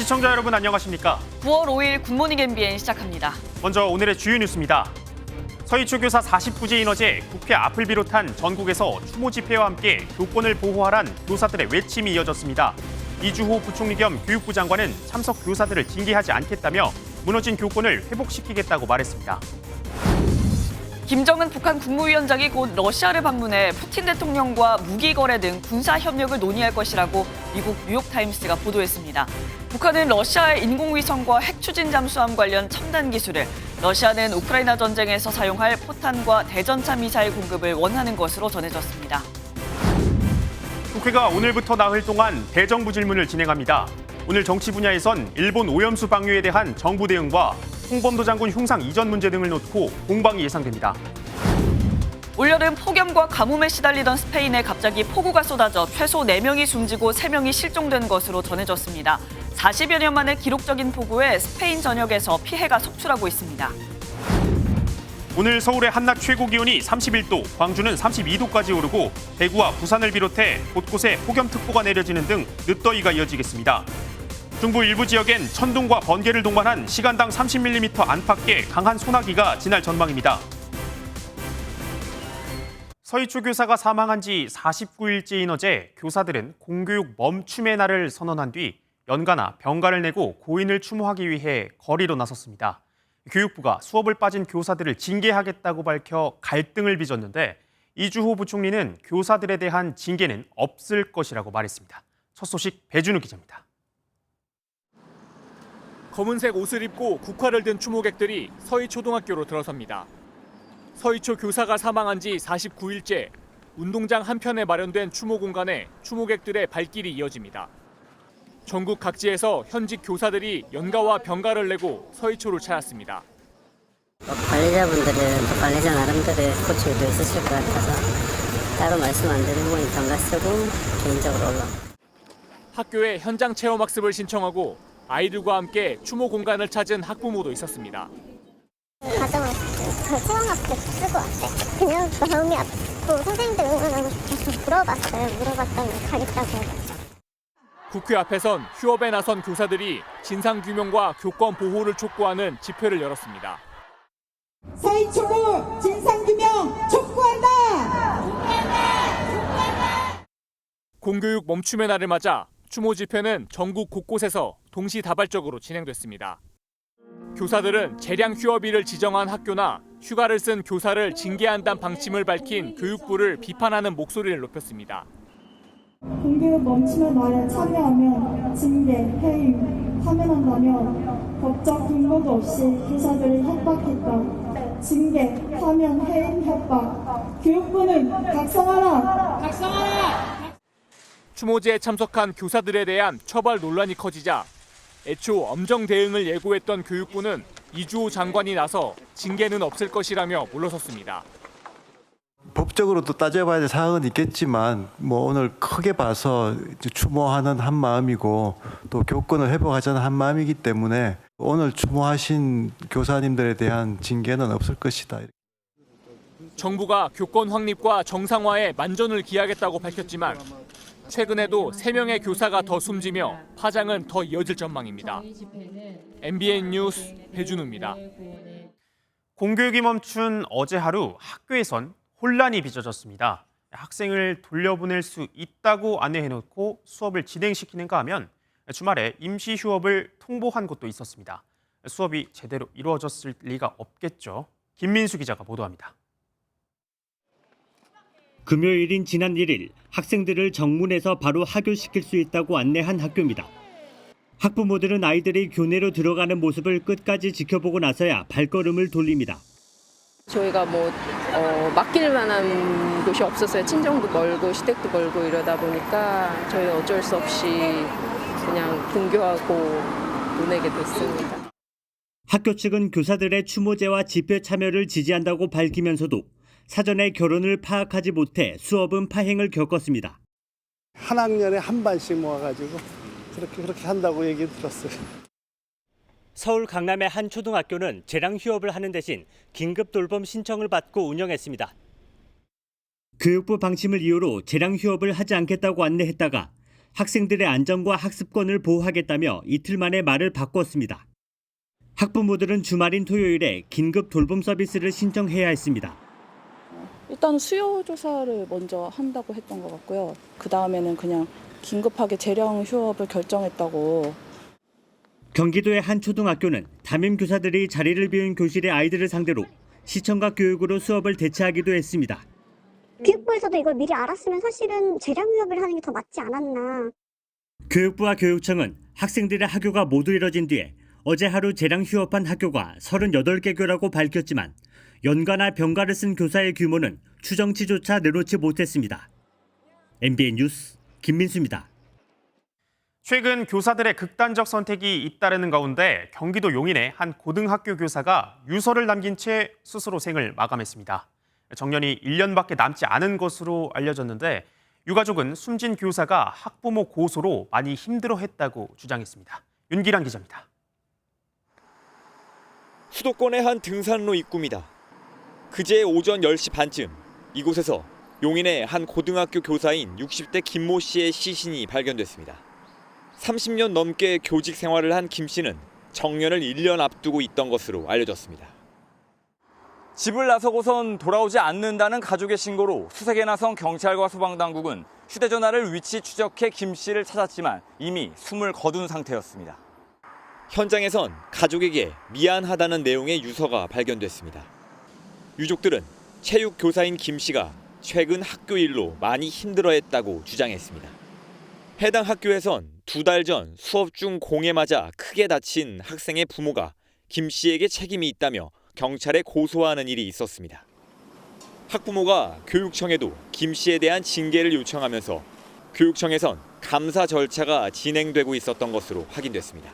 시청자 여러분 안녕하십니까? 9월 5일 굿모닝 MBN 시작합니다. 먼저 오늘의 주요 뉴스입니다. 서희초 교사 49지인 어제 국회 앞을 비롯한 전국에서 추모 집회와 함께 교권을 보호하란 교사들의 외침이 이어졌습니다. 이주호 부총리 겸 교육부 장관은 참석 교사들을 징계하지 않겠다며 무너진 교권을 회복시키겠다고 말했습니다. 김정은 북한 국무위원장이 곧 러시아를 방문해 푸틴 대통령과 무기 거래 등 군사 협력을 논의할 것이라고 미국 뉴욕타임스가 보도했습니다. 북한은 러시아의 인공위성과 핵 추진 잠수함 관련 첨단 기술을, 러시아는 우크라이나 전쟁에서 사용할 포탄과 대전차 미사일 공급을 원하는 것으로 전해졌습니다. 국회가 오늘부터 나흘 동안 대정부 질문을 진행합니다. 오늘 정치 분야에선 일본 오염수 방류에 대한 정부 대응과 홍범도 장군 흉상 이전 문제 등을 놓고 공방이 예상됩니다. 올여름 폭염과 가뭄에 시달리던 스페인에 갑자기 폭우가 쏟아져 최소 4명이 숨지고 3명이 실종된 것으로 전해졌습니다. 40여 년 만에 기록적인 폭우에 스페인 전역에서 피해가 속출하고 있습니다. 오늘 서울의 한낮 최고 기온이 31도, 광주는 32도까지 오르고 대구와 부산을 비롯해 곳곳에 폭염특보가 내려지는 등 늦더위가 이어지겠습니다. 중부 일부 지역엔 천둥과 번개를 동반한 시간당 30mm 안팎의 강한 소나기가 지날 전망입니다. 서희초 교사가 사망한 지 49일째인 어제 교사들은 공교육 멈춤의 날을 선언한 뒤 연가나 병가를 내고 고인을 추모하기 위해 거리로 나섰습니다. 교육부가 수업을 빠진 교사들을 징계하겠다고 밝혀 갈등을 빚었는데 이주호 부총리는 교사들에 대한 징계는 없을 것이라고 말했습니다. 첫 소식 배준우 기자입니다. 검은색 옷을 입고 국화를 든 추모객들이 서희초등학교로 들어섭니다. 서희초 교사가 사망한 지 49일째, 운동장 한편에 마련된 추모 공간에 추모객들의 발길이 이어집니다. 전국 각지에서 현직 교사들이 연가와 병가를 내고 서희초를 찾았습니다. 관리자분들은 또 관리자 나름대로의 고충이 또 있으실 것 같아서 따로 말씀 안 드리고 병가 쓰고 개인적으로 올라옵니다. 학교에 현장 체험학습을 신청하고 아이들과 함께 추모 공간을 찾은 학부모도 있었습니다. 가정을 체험학습 쓰고 왔대. 그냥 마음이 아프고 선생님들 응원하고 싶어서 물어봤어요. 물어봤더니 가겠다고 해요. 국회 앞에선 휴업에 나선 교사들이 진상규명과 교권 보호를 촉구하는 집회를 열었습니다. 서희초로 진상규명 촉구한다! 공교육 멈춤의 날을 맞아 추모 집회는 전국 곳곳에서 동시다발적으로 진행됐습니다. 교사들은 재량 휴업일을 지정한 학교나 휴가를 쓴 교사를 징계한다는 방침을 밝힌 교육부를 비판하는 목소리를 높였습니다. 공교육 멈춤의 날에 참여하면 징계, 해임, 파면한다며 법적 근거도 없이 교사들을 협박했다. 징계, 파면, 해임, 협박. 교육부는 각성하라! 각성하라! 추모제에 참석한 교사들에 대한 처벌 논란이 커지자 애초 엄정 대응을 예고했던 교육부는 이주호 장관이 나서 징계는 없을 것이라며 물러섰습니다. 법적으로도 따져봐야 될 사항은 있겠지만 오늘 크게 봐서 추모하는 한 마음이고 또 교권을 회복하자는 한 마음이기 때문에 오늘 추모하신 교사님들에 대한 징계는 없을 것이다. 정부가 교권 확립과 정상화에 만전을 기하겠다고 밝혔지만 최근에도 3명의 교사가 더 숨지며 파장은 더 이어질 전망입니다. MBN 뉴스 배준우입니다. 공교육이 멈춘 어제 하루 학교에선 혼란이 빚어졌습니다. 학생을 돌려보낼 수 있다고 안내해놓고 수업을 진행시키는가 하면 주말에 임시 휴업을 통보한 곳도 있었습니다. 수업이 제대로 이루어졌을 리가 없겠죠. 김민수 기자가 보도합니다. 금요일인 지난 1일 학생들을 정문에서 바로 하교시킬 수 있다고 안내한 학교입니다. 학부모들은 아이들이 교내로 들어가는 모습을 끝까지 지켜보고 나서야 발걸음을 돌립니다. 저희가 맡길 만한 곳이 없었어요. 친정도 멀고 시댁도 멀고 이러다 보니까 저희는 어쩔 수 없이 그냥 등교하고 보내게 됐습니다. 학교 측은 교사들의 추모제와 집회 참여를 지지한다고 밝히면서도 사전에 결혼을 파악하지 못해 수업은 파행을 겪었습니다. 한 학년에 한 반씩 모아가지고 그렇게 한다고 얘기 들었어요. 서울 강남의 한 초등학교는 재량 휴업을 하는 대신 긴급 돌봄 신청을 받고 운영했습니다. 교육부 방침을 이유로 재량 휴업을 하지 않겠다고 안내했다가 학생들의 안전과 학습권을 보호하겠다며 이틀 만에 말을 바꿨습니다. 학부모들은 주말인 토요일에 긴급 돌봄 서비스를 신청해야 했습니다. 일단 수요 조사를 먼저 한다고 했던 것 같고요. 그 다음에는 그냥 긴급하게 재량 휴업을 결정했다고. 경기도의 한 초등학교는 담임 교사들이 자리를 비운 교실의 아이들을 상대로 시청각 교육으로 수업을 대체하기도 했습니다. 교육부에서도 이걸 미리 알았으면 사실은 재량 휴업을 하는 게 더 맞지 않았나. 교육부와 교육청은 학생들의 학교가 모두 이뤄진 뒤에 어제 하루 재량 휴업한 학교가 38개 교라고 밝혔지만 연가나 병가를 쓴 교사의 규모는 추정치조차 내놓지 못했습니다. MBN 뉴스 김민수입니다. 최근 교사들의 극단적 선택이 잇따르는 가운데 경기도 용인의 한 고등학교 교사가 유서를 남긴 채 스스로 생을 마감했습니다. 정년이 1년밖에 남지 않은 것으로 알려졌는데 유가족은 숨진 교사가 학부모 고소로 많이 힘들어했다고 주장했습니다. 윤기란 기자입니다. 수도권의 한 등산로 입구입니다. 그제 오전 10시 반쯤 이곳에서 용인의 한 고등학교 교사인 60대 김모 씨의 시신이 발견됐습니다. 30년 넘게 교직 생활을 한 김 씨는 정년을 1년 앞두고 있던 것으로 알려졌습니다. 집을 나서고선 돌아오지 않는다는 가족의 신고로 수색에 나선 경찰과 소방당국은 휴대전화를 위치 추적해 김 씨를 찾았지만 이미 숨을 거둔 상태였습니다. 현장에선 가족에게 미안하다는 내용의 유서가 발견됐습니다. 유족들은 체육 교사인 김 씨가 최근 학교 일로 많이 힘들어했다고 주장했습니다. 해당 학교에선 2달 전 수업 중 공에 맞아 크게 다친 학생의 부모가 김 씨에게 책임이 있다며 경찰에 고소하는 일이 있었습니다. 학부모가 교육청에도 김 씨에 대한 징계를 요청하면서 교육청에선 감사 절차가 진행되고 있었던 것으로 확인됐습니다.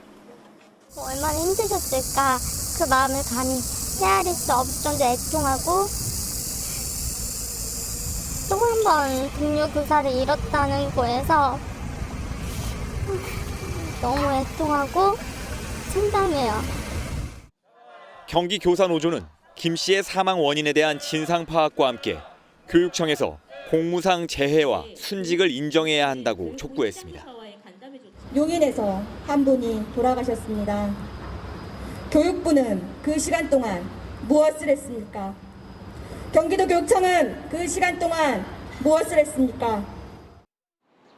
얼마나 힘드셨을까 그 마음을 감히 헤아릴 수 없을 정도 애통하고 또 한 번 동료 교사를 잃었다는 거에서 너무 애통하고 참담해요. 경기교사노조는 김 씨의 사망 원인에 대한 진상 파악과 함께 교육청에서 공무상 재해와 순직을 인정해야 한다고 촉구했습니다. 용인에서 한 분이 돌아가셨습니다. 교육부는 그 시간 동안 무엇을 했습니까? 경기도 교육청은 그 시간 동안 무엇을 했습니까?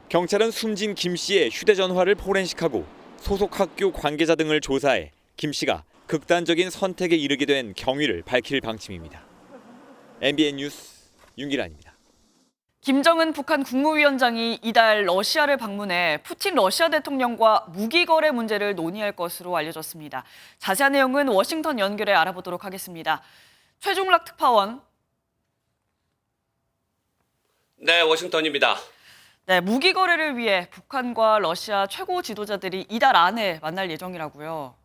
경찰은 숨진 김 씨의 휴대전화를 포렌식하고 소속 학교 관계자 등을 조사해 김 씨가 극단적인 선택에 이르게 된 경위를 밝힐 방침입니다. MBN 뉴스 윤기란입니다. 김정은 북한 국무위원장이 이달 러시아를 방문해 푸틴 러시아 대통령과 무기 거래 문제를 논의할 것으로 알려졌습니다. 자세한 내용은 워싱턴 연결해 알아보도록 하겠습니다. 최종락 특파원. 네, 워싱턴입니다. 네, 무기 거래를 위해 북한과 러시아 최고 지도자들이 이달 안에 만날 예정이라고요.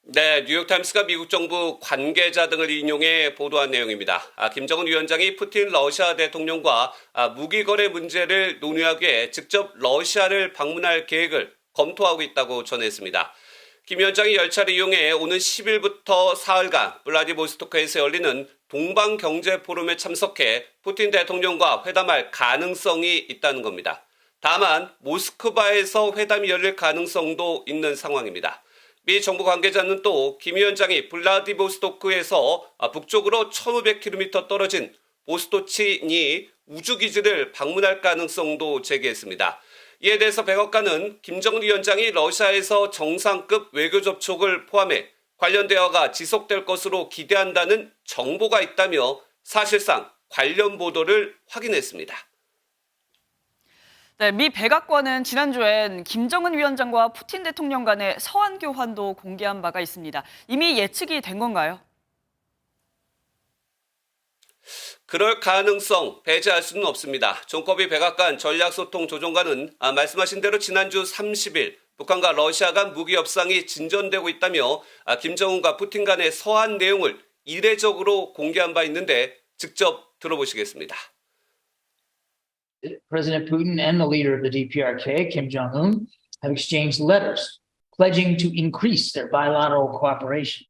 네, 뉴욕타임스가 미국 정부 관계자 등을 인용해 보도한 내용입니다. 김정은 위원장이 푸틴 러시아 대통령과 무기 거래 문제를 논의하기 위해 직접 러시아를 방문할 계획을 검토하고 있다고 전했습니다. 김 위원장이 열차를 이용해 오는 10일부터 사흘간 블라디보스토크에서 열리는 동방경제포럼에 참석해 푸틴 대통령과 회담할 가능성이 있다는 겁니다. 다만 모스크바에서 회담이 열릴 가능성도 있는 상황입니다. 미 정부 관계자는 또 김 위원장이 블라디보스토크에서 북쪽으로 1,500km 떨어진 보스토치니 우주기지를 방문할 가능성도 제기했습니다. 이에 대해서 백악관은 김정은 위원장이 러시아에서 정상급 외교 접촉을 포함해 관련 대화가 지속될 것으로 기대한다는 정보가 있다며 사실상 관련 보도를 확인했습니다. 네, 미 백악관은 지난주엔 김정은 위원장과 푸틴 대통령 간의 서한 교환도 공개한 바가 있습니다. 이미 예측이 된 건가요? 그럴 가능성 배제할 수는 없습니다. 존 커비 백악관 전략소통조정관은 말씀하신 대로 지난주 30일 북한과 러시아 간 무기 협상이 진전되고 있다며 김정은과 푸틴 간의 서한 내용을 이례적으로 공개한 바 있는데 직접 들어보시겠습니다. President Putin and the leader of the DPRK, Kim Jong-un, have exchanged letters pledging to increase their bilateral cooperation.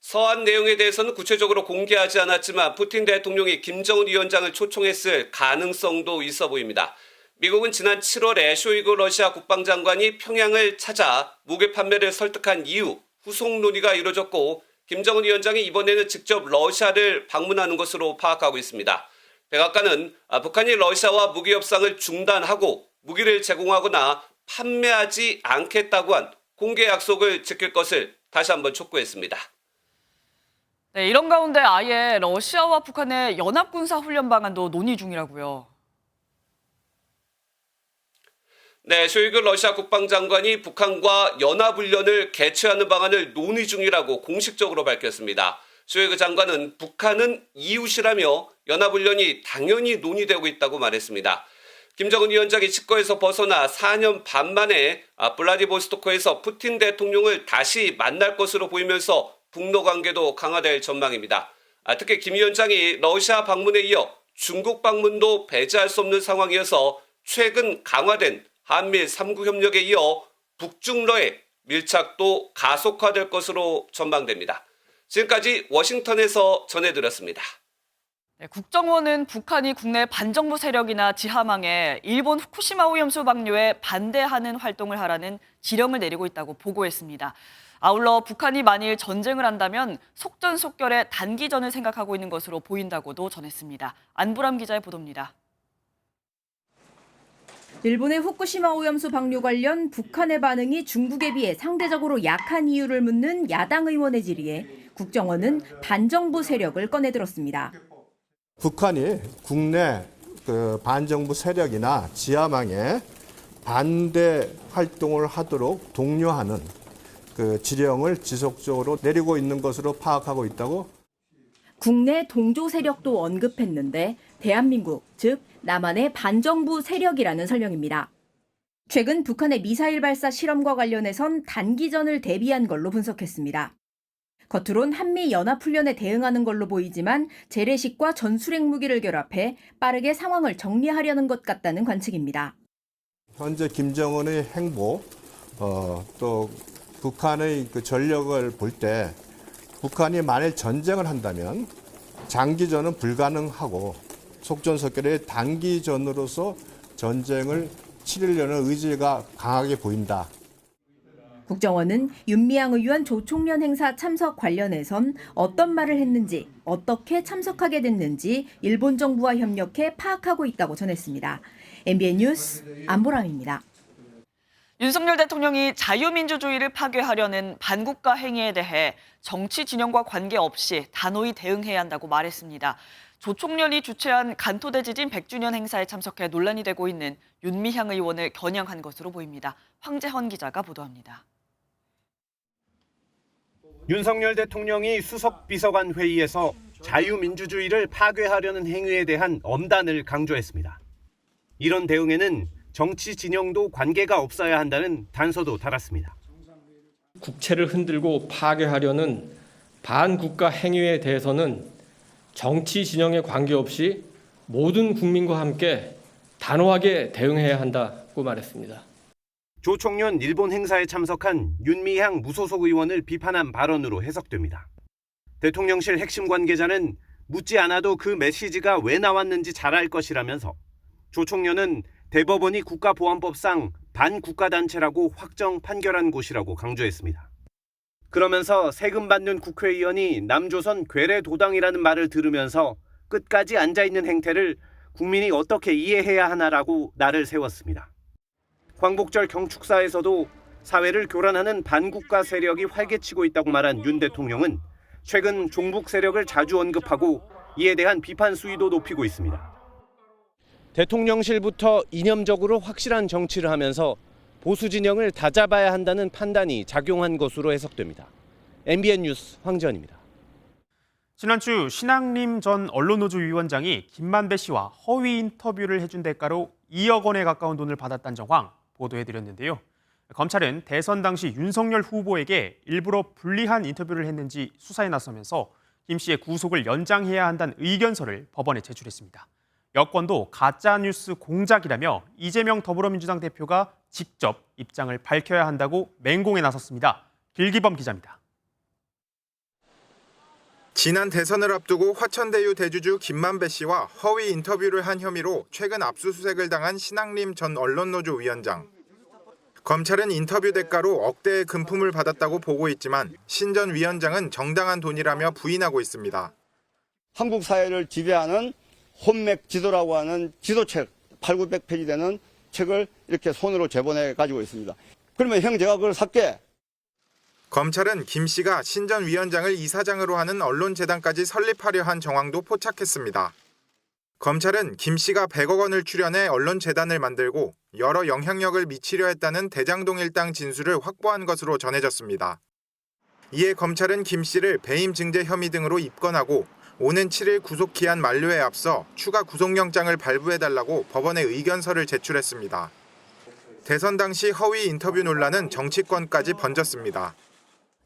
서한 내용에 대해서는 구체적으로 공개하지 않았지만 푸틴 대통령이 김정은 위원장을 초청했을 가능성도 있어 보입니다. 미국은 지난 7월에 쇼이구 러시아 국방장관이 평양을 찾아 무기 판매를 설득한 이후 후속 논의가 이루어졌고 김정은 위원장이 이번에는 직접 러시아를 방문하는 것으로 파악하고 있습니다. 백악관은 북한이 러시아와 무기 협상을 중단하고 무기를 제공하거나 판매하지 않겠다고 한 공개 약속을 지킬 것을 다시 한번 촉구했습니다. 네, 이런 가운데 아예 러시아와 북한의 연합군사훈련 방안도 논의 중이라고요. 네, 쇼이구 러시아 국방장관이 북한과 연합훈련을 개최하는 방안을 논의 중이라고 공식적으로 밝혔습니다. 쇼이구 장관은 북한은 이웃이라며 연합훈련이 당연히 논의되고 있다고 말했습니다. 김정은 위원장이 직거에서 벗어나 4년 반 만에 블라디보스토크에서 푸틴 대통령을 다시 만날 것으로 보이면서 북러 관계도 강화될 전망입니다. 특히 김 위원장이 러시아 방문에 이어 중국 방문도 배제할 수 없는 상황이어서 최근 강화된 한미일 3국 협력에 이어 북중러의 밀착도 가속화될 것으로 전망됩니다. 지금까지 워싱턴에서 전해드렸습니다. 네, 국정원은 북한이 국내 반정부 세력이나 지하망에 일본 후쿠시마 오염수 방류에 반대하는 활동을 하라는 지령을 내리고 있다고 보고했습니다. 아울러 북한이 만일 전쟁을 한다면 속전속결의 단기전을 생각하고 있는 것으로 보인다고도 전했습니다. 안보람 기자의 보도입니다. 일본의 후쿠시마 오염수 방류 관련 북한의 반응이 중국에 비해 상대적으로 약한 이유를 묻는 야당 의원의 질의에 국정원은 반정부 세력을 꺼내들었습니다. 북한이 국내 반정부 세력이나 지하망에 반대 활동을 하도록 독려하는 지령을 지속적으로 내리고 있는 것으로 파악하고 있다고. 국내 동조 세력도 언급했는데 대한민국, 즉 남한의 반정부 세력이라는 설명입니다. 최근 북한의 미사일 발사 실험과 관련해선 단기전을 대비한 걸로 분석했습니다. 겉으론 한미 연합훈련에 대응하는 걸로 보이지만 재래식과 전술핵 무기를 결합해 빠르게 상황을 정리하려는 것 같다는 관측입니다. 현재 김정은의 행보, 또 북한의 전력을 볼 때 북한이 만일 전쟁을 한다면 장기전은 불가능하고 속전속결의 단기전으로서 전쟁을 치르려는 의지가 강하게 보인다. 국정원은 윤미향 의원 조총련 행사 참석 관련해선 어떤 말을 했는지, 어떻게 참석하게 됐는지 일본 정부와 협력해 파악하고 있다고 전했습니다. MBN 뉴스 안보람입니다. 윤석열 대통령이 자유민주주의를 파괴하려는 반국가 행위에 대해 정치 진영과 관계없이 단호히 대응해야 한다고 말했습니다. 조총련이 주최한 간토대 지진 100주년 행사에 참석해 논란이 되고 있는 윤미향 의원을 겨냥한 것으로 보입니다. 황재헌 기자가 보도합니다. 윤석열 대통령이 수석 비서관 회의에서 자유민주주의를 파괴하려는 행위에 대한 엄단을 강조했습니다. 이런 대응에는 정치 진영도 관계가 없어야 한다는 단서도 달았습니다. 국채를 흔들고 파괴하려는 반국가 행위에 대해서는 정치 진영에 관계없이 모든 국민과 함께 단호하게 대응해야 한다고 말했습니다. 조총련 일본 행사에 참석한 윤미향 무소속 의원을 비판한 발언으로 해석됩니다. 대통령실 핵심 관계자는 묻지 않아도 그 메시지가 왜 나왔는지 잘 알 것이라면서 조총련은 대법원이 국가보안법상 반국가단체라고 확정 판결한 곳이라고 강조했습니다. 그러면서 세금 받는 국회의원이 남조선 괴뢰도당이라는 말을 들으면서 끝까지 앉아있는 행태를 국민이 어떻게 이해해야 하나라고 날을 세웠습니다. 광복절 경축사에서도 사회를 교란하는 반국가 세력이 활개치고 있다고 말한 윤 대통령은 최근 종북 세력을 자주 언급하고 이에 대한 비판 수위도 높이고 있습니다. 대통령실부터 이념적으로 확실한 정치를 하면서 보수 진영을 다잡아야 한다는 판단이 작용한 것으로 해석됩니다. MBN 뉴스 황지연입니다. 지난주 신앙림 전 언론노조 위원장이 김만배 씨와 허위 인터뷰를 해준 대가로 2억 원에 가까운 돈을 받았다는 정황 보도해드렸는데요. 검찰은 대선 당시 윤석열 후보에게 일부러 불리한 인터뷰를 했는지 수사에 나서면서 김 씨의 구속을 연장해야 한다는 의견서를 법원에 제출했습니다. 여권도 가짜뉴스 공작이라며 이재명 더불어민주당 대표가 직접 입장을 밝혀야 한다고 맹공에 나섰습니다. 길기범 기자입니다. 지난 대선을 앞두고 화천대유 대주주 김만배 씨와 허위 인터뷰를 한 혐의로 최근 압수수색을 당한 신학림 전 언론노조 위원장. 검찰은 인터뷰 대가로 억대의 금품을 받았다고 보고 있지만 신 전 위원장은 정당한 돈이라며 부인하고 있습니다. 한국 사회를 지배하는 혼맥 지도라고 하는 지도책 8,900페이지 되는 책을 이렇게 손으로 제본해 가지고 있습니다. 그러면 형 제가 그걸 살게. 검찰은 김 씨가 신 전 위원장을 이사장으로 하는 언론재단까지 설립하려 한 정황도 포착했습니다. 검찰은 김 씨가 100억 원을 출연해 언론재단을 만들고 여러 영향력을 미치려 했다는 대장동 일당 진술을 확보한 것으로 전해졌습니다. 이에 검찰은 김 씨를 배임 증제 혐의 등으로 입건하고 오는 7일 구속기한 만료에 앞서 추가 구속영장을 발부해달라고 법원에 의견서를 제출했습니다. 대선 당시 허위 인터뷰 논란은 정치권까지 번졌습니다.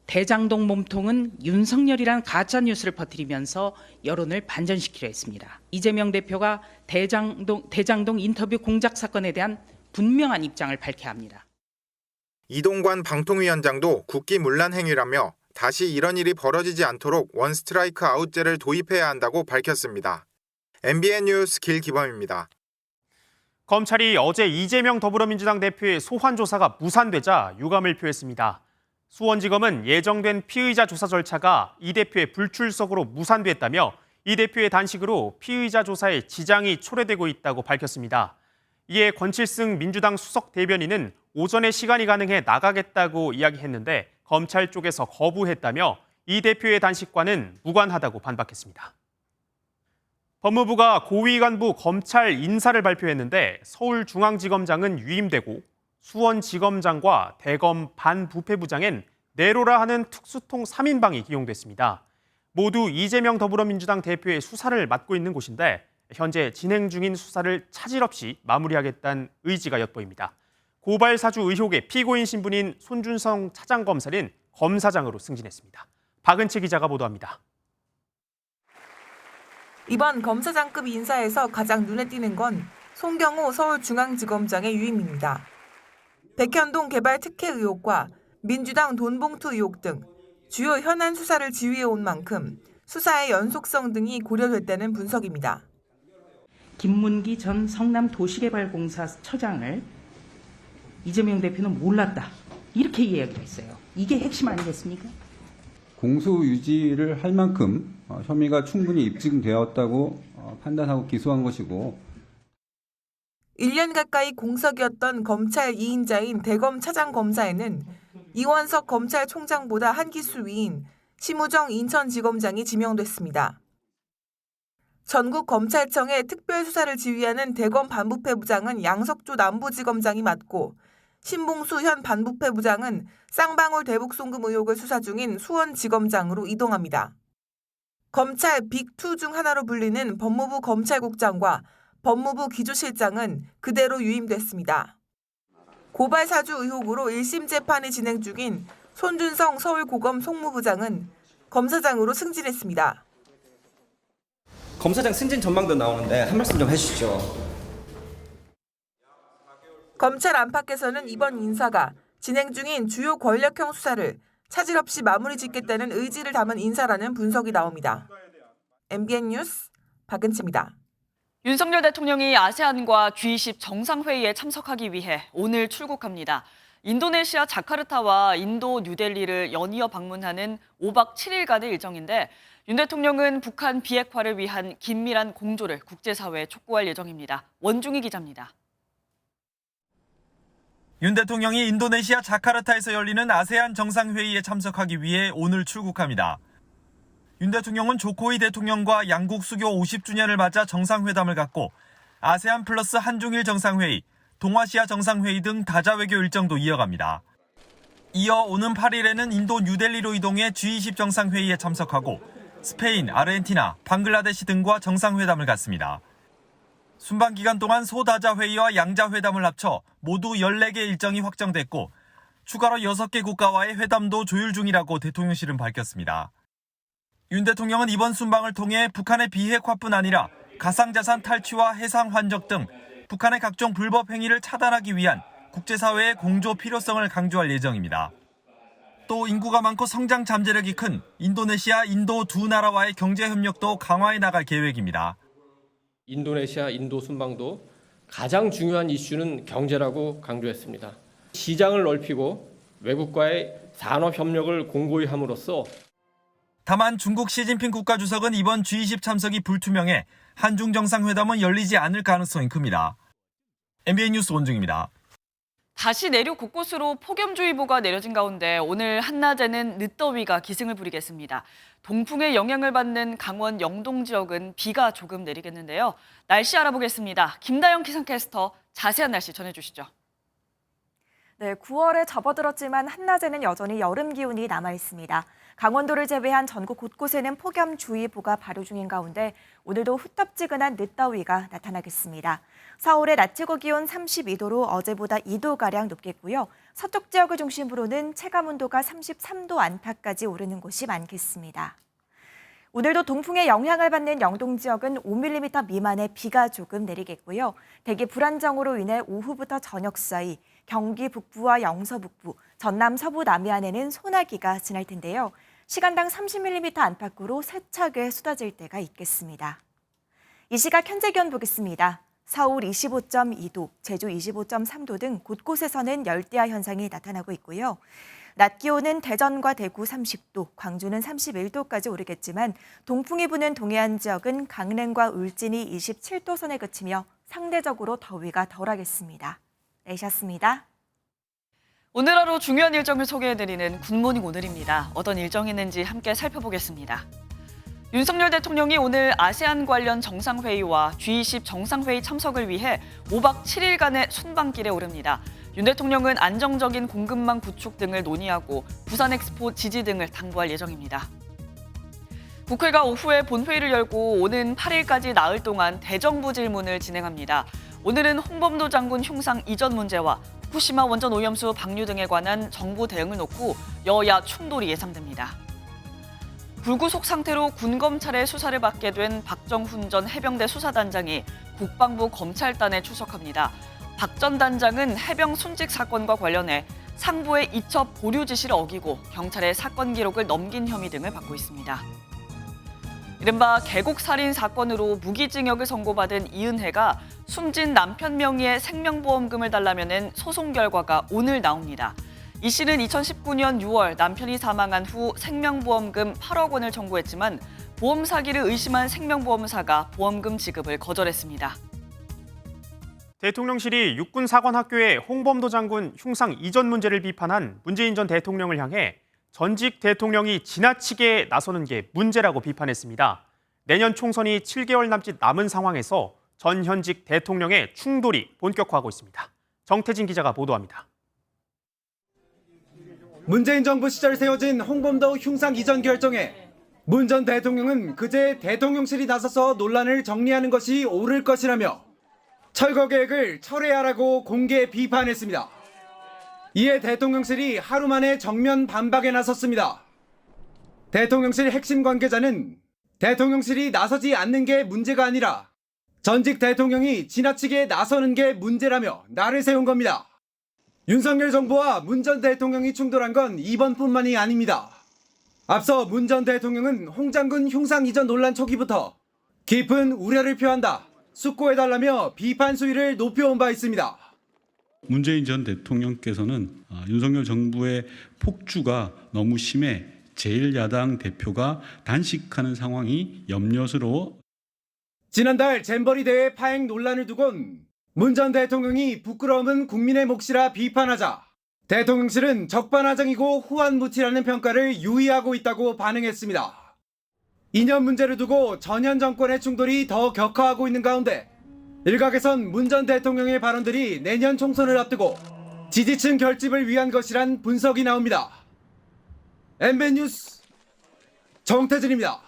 대장동 몸통은 윤석열이란 가짜뉴스를 퍼뜨리면서 여론을 반전시키려 했습니다. 이재명 대표가 대장동 인터뷰 공작 사건에 대한 분명한 입장을 밝혀야 합니다. 이동관 방통위원장도 국기문란 행위라며 다시 이런 일이 벌어지지 않도록 원스트라이크 아웃제를 도입해야 한다고 밝혔습니다. MBN 뉴스 길기범입니다. 검찰이 어제 이재명 더불어민주당 대표의 소환 조사가 무산되자 유감을 표했습니다. 수원지검은 예정된 피의자 조사 절차가 이 대표의 불출석으로 무산됐다며 이 대표의 단식으로 피의자 조사에 지장이 초래되고 있다고 밝혔습니다. 이에 권칠승 민주당 수석 대변인은 오전에 시간이 가능해 나가겠다고 이야기했는데 검찰 쪽에서 거부했다며 이 대표의 단식과는 무관하다고 반박했습니다. 법무부가 고위 간부 검찰 인사를 발표했는데 서울중앙지검장은 유임되고 수원지검장과 대검 반부패부장엔 내로라 하는 특수통 3인방이 기용됐습니다. 모두 이재명 더불어민주당 대표의 수사를 맡고 있는 곳인데 현재 진행 중인 수사를 차질 없이 마무리하겠다는 의지가 엿보입니다. 고발 사주 의혹의 피고인 신분인 손준성 차장검사는 검사장으로 승진했습니다. 박은채 기자가 보도합니다. 이번 검사장급 인사에서 가장 눈에 띄는 건 송경호 서울중앙지검장의 유임입니다. 백현동 개발 특혜 의혹과 민주당 돈봉투 의혹 등 주요 현안 수사를 지휘해온 만큼 수사의 연속성 등이 고려됐다는 분석입니다. 김문기 전 성남도시개발공사 처장을 이재명 대표는 몰랐다. 이렇게 이야기를 했어요. 이게 핵심 아니겠습니까? 공소 유지를 할 만큼 혐의가 충분히 입증되었다고 판단하고 기소한 것이고 1년 가까이 공석이었던 검찰 2인자인 대검 차장검사에는 이원석 검찰총장보다 한 기수 위인 심우정 인천지검장이 지명됐습니다. 전국검찰청의 특별수사를 지휘하는 대검 반부패부장은 양석조 남부지검장이 맡고 신봉수 현 반부패부장은 쌍방울 대북송금 의혹을 수사 중인 수원지검장으로 이동합니다. 검찰 빅2 중 하나로 불리는 법무부 검찰국장과 법무부 기조실장은 그대로 유임됐습니다. 고발 사주 의혹으로 1심 재판이 진행 중인 손준성 서울고검 송무부장은 검사장으로 승진했습니다. 검사장 승진 전망도 나오는데 한 말씀 좀 해주시죠. 검찰 안팎에서는 이번 인사가 진행 중인 주요 권력형 수사를 차질 없이 마무리 짓겠다는 의지를 담은 인사라는 분석이 나옵니다. MBN 뉴스 박은채입니다. 윤석열 대통령이 아세안과 G20 정상회의에 참석하기 위해 오늘 출국합니다. 인도네시아 자카르타와 인도 뉴델리를 연이어 방문하는 5박 7일간의 일정인데 윤 대통령은 북한 비핵화를 위한 긴밀한 공조를 국제사회에 촉구할 예정입니다. 원중희 기자입니다. 윤 대통령이 인도네시아 자카르타에서 열리는 아세안 정상회의에 참석하기 위해 오늘 출국합니다. 윤 대통령은 조코이 대통령과 양국 수교 50주년을 맞아 정상회담을 갖고 아세안 플러스 한중일 정상회의, 동아시아 정상회의 등 다자외교 일정도 이어갑니다. 이어 오는 8일에는 인도 뉴델리로 이동해 G20 정상회의에 참석하고 스페인, 아르헨티나, 방글라데시 등과 정상회담을 갖습니다. 순방 기간 동안 소다자회의와 양자회담을 합쳐 모두 14개 일정이 확정됐고 추가로 6개 국가와의 회담도 조율 중이라고 대통령실은 밝혔습니다. 윤 대통령은 이번 순방을 통해 북한의 비핵화뿐 아니라 가상자산 탈취와 해상 환적 등 북한의 각종 불법 행위를 차단하기 위한 국제사회의 공조 필요성을 강조할 예정입니다. 또 인구가 많고 성장 잠재력이 큰 인도네시아, 인도 두 나라와의 경제 협력도 강화해 나갈 계획입니다. 인도네시아, 인도 순방도 가장 중요한 이슈는 경제라고 강조했습니다. 시장을 넓히고 외국과의 산업 협력을 공고히 함으로써 다만 중국 시진핑 국가주석은 이번 G20 참석이 불투명해 한중 정상회담은 열리지 않을 가능성이 큽니다. MBN 뉴스 원중입니다. 다시 내륙 곳곳으로 폭염주의보가 내려진 가운데 오늘 한낮에는 늦더위가 기승을 부리겠습니다. 동풍의 영향을 받는 강원 영동 지역은 비가 조금 내리겠는데요. 날씨 알아보겠습니다. 김다영 기상캐스터 자세한 날씨 전해주시죠. 네, 9월에 접어들었지만 한낮에는 여전히 여름 기온이 남아 있습니다. 강원도를 제외한 전국 곳곳에는 폭염주의보가 발효 중인 가운데 오늘도 후텁지근한 늦더위가 나타나겠습니다. 서울의 낮 최고 기온 32도로 어제보다 2도가량 높겠고요. 서쪽 지역을 중심으로는 체감온도가 33도 안팎까지 오르는 곳이 많겠습니다. 오늘도 동풍의 영향을 받는 영동 지역은 5mm 미만의 비가 조금 내리겠고요. 대기 불안정으로 인해 오후부터 저녁 사이 경기 북부와 영서 북부, 전남 서부 남해안에는 소나기가 지날 텐데요. 시간당 30mm 안팎으로 세차게 쏟아질 때가 있겠습니다. 이 시각 현재 기온 보겠습니다. 서울 25.2도, 제주 25.3도 등 곳곳에서는 열대야 현상이 나타나고 있고요. 낮 기온은 대전과 대구 30도, 광주는 31도까지 오르겠지만 동풍이 부는 동해안 지역은 강릉과 울진이 27도 선에 그치며 상대적으로 더위가 덜하겠습니다. 내셨습니다. 오늘 하루 중요한 일정을 소개해드리는 굿모닝 오늘입니다. 어떤 일정이 있는지 함께 살펴보겠습니다. 윤석열 대통령이 오늘 아세안 관련 정상회의와 G20 정상회의 참석을 위해 5박 7일간의 순방길에 오릅니다. 윤 대통령은 안정적인 공급망 구축 등을 논의하고 부산 엑스포 지지 등을 당부할 예정입니다. 국회가 오후에 본회의를 열고 오는 8일까지 나흘 동안 대정부 질문을 진행합니다. 오늘은 홍범도 장군 흉상 이전 문제와 후쿠시마 원전 오염수 방류 등에 관한 정부 대응을 놓고 여야 충돌이 예상됩니다. 불구속 상태로 군검찰의 수사를 받게 된 박정훈 전 해병대 수사단장이 국방부 검찰단에 출석합니다. 박 전 단장은 해병 순직 사건과 관련해 상부의 이첩 보류 지시를 어기고 경찰에 사건 기록을 넘긴 혐의 등을 받고 있습니다. 이른바 계곡살인 사건으로 무기징역을 선고받은 이은혜가 숨진 남편 명의의 생명보험금을 달라면은 소송 결과가 오늘 나옵니다. 이 씨는 2019년 6월 남편이 사망한 후 생명보험금 8억 원을 청구했지만 보험 사기를 의심한 생명보험사가 보험금 지급을 거절했습니다. 대통령실이 육군사관학교의 홍범도 장군 흉상 이전 문제를 비판한 문재인 전 대통령을 향해 전직 대통령이 지나치게 나서는 게 문제라고 비판했습니다. 내년 총선이 7개월 남짓 남은 상황에서 전 현직 대통령의 충돌이 본격화하고 있습니다. 정태진 기자가 보도합니다. 문재인 정부 시절 세워진 홍범도 흉상 이전 결정에 문 전 대통령은 그제 대통령실이 나서서 논란을 정리하는 것이 옳을 것이라며 철거 계획을 철회하라고 공개 비판했습니다. 이에 대통령실이 하루 만에 정면 반박에 나섰습니다. 대통령실 핵심 관계자는 대통령실이 나서지 않는 게 문제가 아니라 전직 대통령이 지나치게 나서는 게 문제라며 날을 세운 겁니다. 윤석열 정부와 문 전 대통령이 충돌한 건 이번뿐만이 아닙니다. 앞서 문 전 대통령은 홍 장군 흉상 이전 논란 초기부터 깊은 우려를 표한다, 숙고해달라며 비판 수위를 높여온 바 있습니다. 문재인 전 대통령께서는 윤석열 정부의 폭주가 너무 심해 제1야당 대표가 단식하는 상황이 염려스러워. 지난달 잼버리 대회 파행 논란을 두곤 문 전 대통령이 부끄러움은 국민의 몫이라 비판하자 대통령실은 적반하장이고 후한무치라는 평가를 유의하고 있다고 반응했습니다. 이념 문제를 두고 전현 정권의 충돌이 더 격화하고 있는 가운데 일각에선 문 전 대통령의 발언들이 내년 총선을 앞두고 지지층 결집을 위한 것이란 분석이 나옵니다. MBN 뉴스 정태진입니다.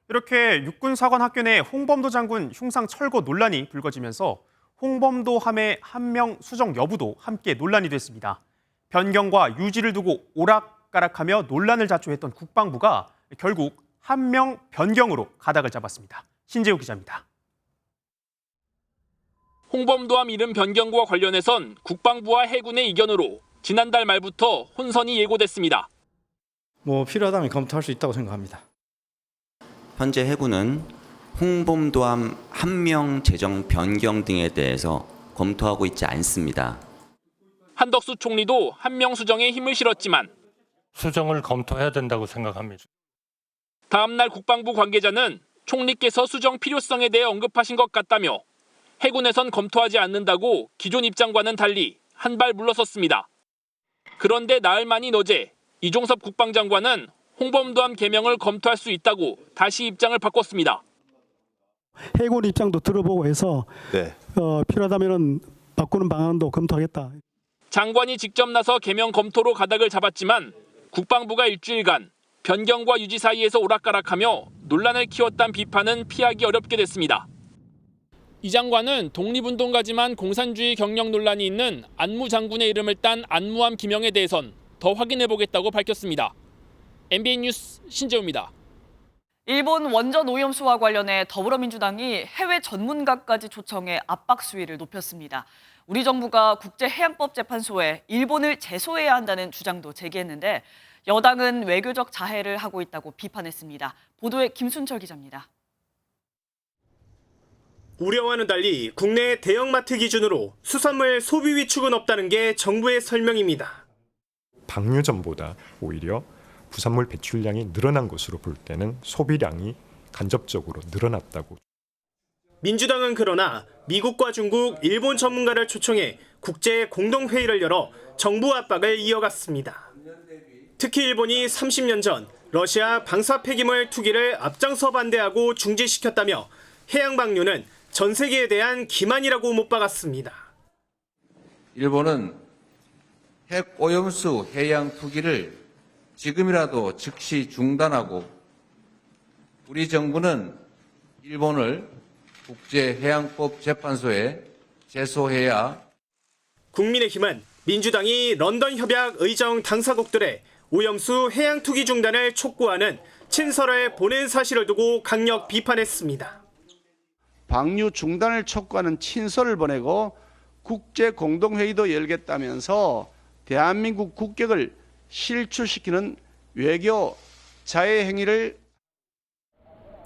이렇게 육군사관학교 내 홍범도 장군 흉상 철거 논란이 불거지면서 홍범도 함의 함명 수정 여부도 함께 논란이 됐습니다. 변경과 유지를 두고 오락가락하며 논란을 자초했던 국방부가 결국 함명 변경으로 가닥을 잡았습니다. 신재우 기자입니다. 홍범도함 이름 변경과 관련해선 국방부와 해군의 이견으로 지난달 말부터 혼선이 예고됐습니다. 필요하다면 검토할 수 있다고 생각합니다. 현재 해군은 홍범도함 함명 재정 변경 등에 대해서 검토하고 있지 않습니다. 한덕수 총리도 함명 수정에 힘을 실었지만 수정을 검토해야 된다고 생각합니다. 다음 날 국방부 관계자는 총리께서 수정 필요성에 대해 언급하신 것 같다며 해군에선 검토하지 않는다고 기존 입장과는 달리 한 발 물러섰습니다. 그런데 나흘 만인 어제 이종섭 국방장관은 홍범도함 개명을 검토할 수 있다고 다시 입장을 바꿨습니다. 해군 입장도 들어보고 해서 필요하다면 바꾸는 방안도 검토하겠다. 장관이 직접 나서 개명 검토로 가닥을 잡았지만 국방부가 일주일간 변경과 유지 사이에서 오락가락하며 논란을 키웠다는 비판은 피하기 어렵게 됐습니다. 이 장관은 독립운동가지만 공산주의 경력 논란이 있는 안무 장군의 이름을 딴 안무함 기명에 대해선 더 확인해보겠다고 밝혔습니다. MBN 뉴스 신재우입니다. 일본 원전 오염수와 관련해 더불어민주당이 해외 전문가까지 초청해 압박 수위를 높였습니다. 우리 정부가 국제해양법재판소에 일본을 제소해야 한다는 주장도 제기했는데 여당은 외교적 자해를 하고 있다고 비판했습니다. 보도에 김순철 기자입니다. 우려와는 달리 국내 대형마트 기준으로 수산물 소비 위축은 없다는 게 정부의 설명입니다. 방류전보다 오히려 부산물 배출량이 늘어난 것으로 볼 때는 소비량이 간접적으로 늘어났다고. 민주당은 그러나 미국과 중국, 일본 전문가를 초청해 국제 공동회의를 열어 정부 압박을 이어갔습니다. 특히 일본이 30년 전 러시아 방사 폐기물 투기를 앞장서 반대하고 중지시켰다며 해양 방류는 전 세계에 대한 기만이라고 못 박았습니다. 일본은 핵 오염수 해양 투기를 지금이라도 즉시 중단하고 우리 정부는 일본을 국제해양법재판소에 제소해야. 국민의힘은 민주당이 런던 협약 의정 당사국들의 오염수 해양 투기 중단을 촉구하는 친서를 보낸 사실을 두고 강력 비판했습니다. 방류 중단을 촉구하는 친서를 보내고 국제 공동회의도 열겠다면서 대한민국 국격을 실추시키는 외교 자해 행위를.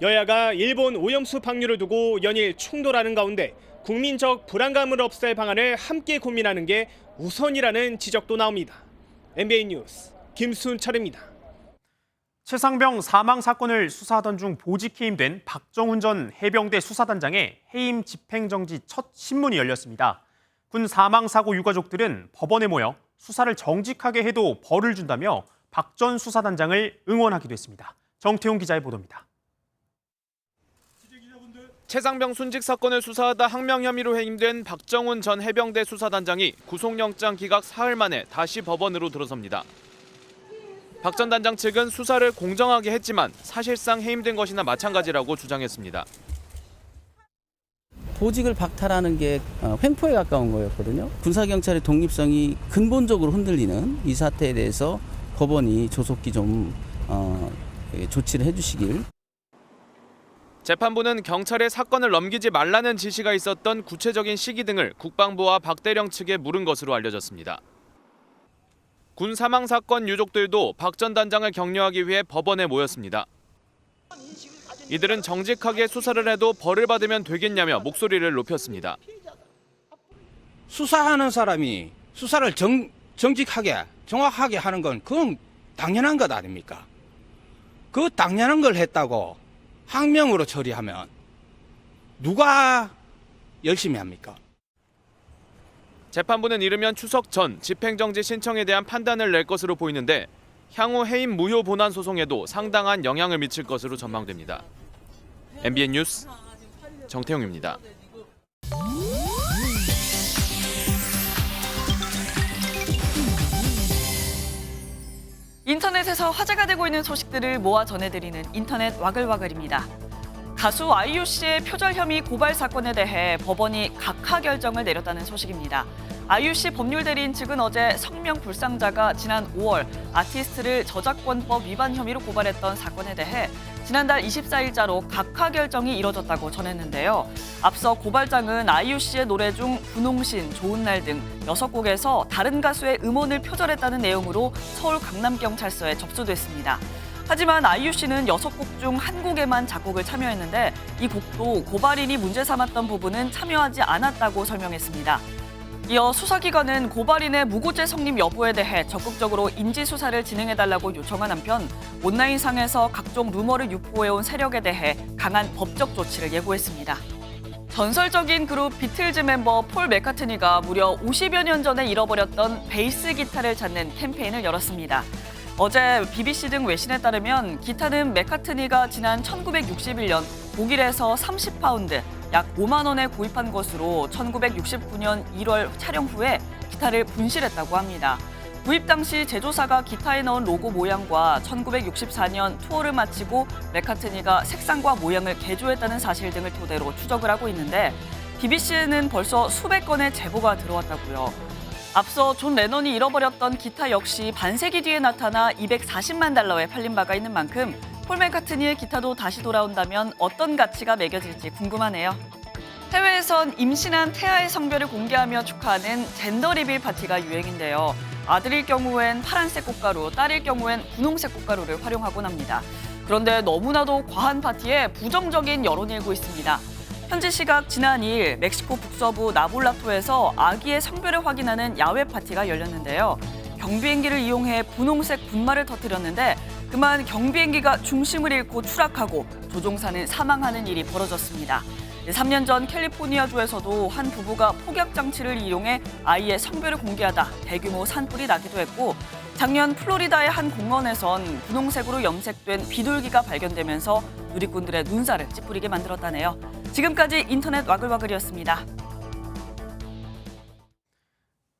여야가 일본 오염수 방류를 두고 연일 충돌하는 가운데 국민적 불안감을 없앨 방안을 함께 고민하는 게 우선이라는 지적도 나옵니다. MBN 뉴스 김순철입니다. 최상병 사망 사건을 수사하던 중 보직 해임된 박정훈 전 해병대 수사단장의 해임 집행정지 첫 신문이 열렸습니다. 군 사망 사고 유가족들은 법원에 모여 수사를 정직하게 해도 벌을 준다며 박 전 수사단장을 응원하기도 했습니다. 정태용 기자의 보도입니다. 최상병 순직 사건을 수사하다 항명 혐의로 해임된 박정훈 전 해병대 수사단장이 구속영장 기각 사흘 만에 다시 법원으로 들어섭니다. 박 전 단장 측은 수사를 공정하게 했지만 사실상 해임된 것이나 마찬가지라고 주장했습니다. 보직을 박탈하는 게 횡포에 가까운 거였거든요. 군사경찰의 독립성이 근본적으로 흔들리는 이 사태에 대해서 법원이 조속히 좀 조치를 해주시길. 재판부는 경찰에 사건을 넘기지 말라는 지시가 있었던 구체적인 시기 등을 국방부와 박 대령 측에 물은 것으로 알려졌습니다. 군 사망 사건 유족들도 박 전 단장을 격려하기 위해 법원에 모였습니다. 이들은 정직하게 수사를 해도 벌을 받으면 되겠냐며 목소리를 높였습니다. 수사하는 사람이 수사를 정직하게 정확하게 하는 건 그건 당연한 것 아닙니까? 그 당연한 걸 했다고 항명으로 처리하면 누가 열심히 합니까? 재판부는 이르면 추석 전 집행정지 신청에 대한 판단을 낼 것으로 보이는데 향후 해임 무효 본안 소송에도 상당한 영향을 미칠 것으로 전망됩니다. MBN 뉴스 정태용입니다. 인터넷에서 화제가 되고 있는 소식들을 모아 전해드리는 인터넷 와글와글입니다. 가수 아이유 씨의 표절 혐의 고발 사건에 대해 법원이 각하 결정을 내렸다는 소식입니다. IUC 법률대리인 측은 어제 성명 불상자가 지난 5월 아티스트를 저작권법 위반 혐의로 고발했던 사건에 대해 지난달 24일자로 각하 결정이 이뤄졌다고 전했는데요. 앞서 고발장은 IUC의 노래 중 분홍신, 좋은 날 등 6곡에서 다른 가수의 음원을 표절했다는 내용으로 서울 강남경찰서에 접수됐습니다. 하지만 IUC는 6곡 중 한 곡에만 작곡을 참여했는데 이 곡도 고발인이 문제 삼았던 부분은 참여하지 않았다고 설명했습니다. 이어 수사기관은 고발인의 무고죄 성립 여부에 대해 적극적으로 인지수사를 진행해달라고 요청한 한편 온라인상에서 각종 루머를 유포해온 세력에 대해 강한 법적 조치를 예고했습니다. 전설적인 그룹 비틀즈 멤버 폴 맥카트니가 무려 50여 년 전에 잃어버렸던 베이스 기타를 찾는 캠페인을 열었습니다. 어제 BBC 등 외신에 따르면 기타는 맥카트니가 지난 1961년 독일에서 30파운드, 약 5만 원에 구입한 것으로 1969년 1월 촬영 후에 기타를 분실했다고 합니다. 구입 당시 제조사가 기타에 넣은 로고 모양과 1964년 투어를 마치고 맥카트니가 색상과 모양을 개조했다는 사실 등을 토대로 추적을 하고 있는데 BBC에는 벌써 수백 건의 제보가 들어왔다고요. 앞서 존 레논이 잃어버렸던 기타 역시 반세기 뒤에 나타나 240만 달러에 팔린 바가 있는 만큼 폴 맥카트니의 기타도 다시 돌아온다면 어떤 가치가 매겨질지 궁금하네요. 해외에선 임신한 태아의 성별을 공개하며 축하하는 젠더 리빌 파티가 유행인데요. 아들일 경우엔 파란색 꽃가루, 딸일 경우엔 분홍색 꽃가루를 활용하곤 합니다. 그런데 너무나도 과한 파티에 부정적인 여론이 일고 있습니다. 현지 시각 지난 2일 멕시코 북서부 나볼라토에서 아기의 성별을 확인하는 야외 파티가 열렸는데요. 경비행기를 이용해 분홍색 분말을 터뜨렸는데 그만 경비행기가 중심을 잃고 추락하고 조종사는 사망하는 일이 벌어졌습니다. 3년 전 캘리포니아주에서도 한 부부가 폭약 장치를 이용해 아이의 성별을 공개하다 대규모 산불이 나기도 했고 작년 플로리다의 한 공원에선 분홍색으로 염색된 비둘기가 발견되면서 누리꾼들의 눈살을 찌푸리게 만들었다네요. 지금까지 인터넷 와글와글이었습니다.